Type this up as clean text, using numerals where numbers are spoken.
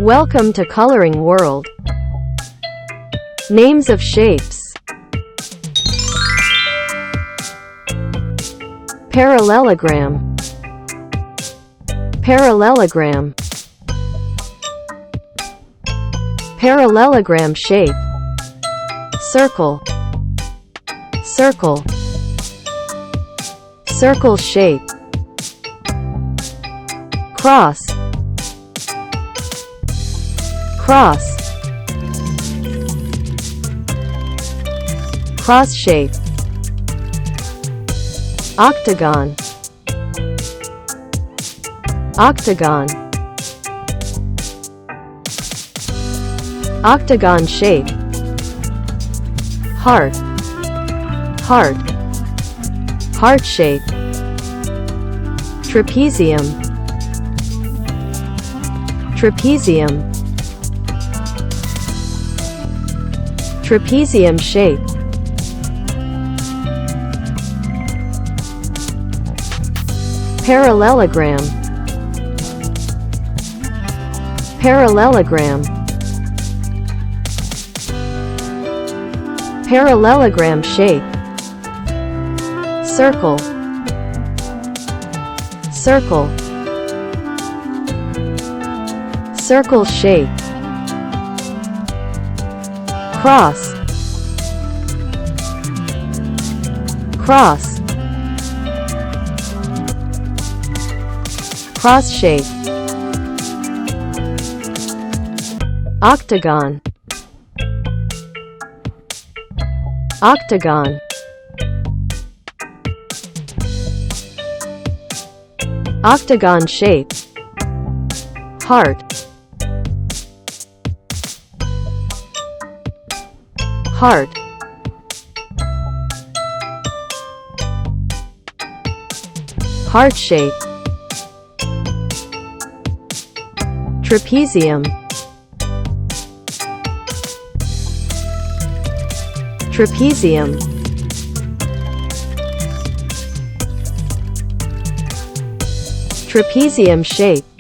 Welcome to Coloring World. Names of shapes. Parallelogram. Parallelogram. Parallelogram shape. Circle. Circle. Circle shape. Cross. Cross. Cross shape. Octagon. Octagon. Octagon shape. Heart. Heart. Heart shape. Trapezium. Trapezium. Trapezium shape. Parallelogram. Parallelogram. Parallelogram shape. Circle. Circle. Circle shape. Cross. Cross. Cross shape. Octagon. Octagon. Octagon shape. Heart. Heart. Heart shape. Trapezium. Trapezium. Trapezium shape.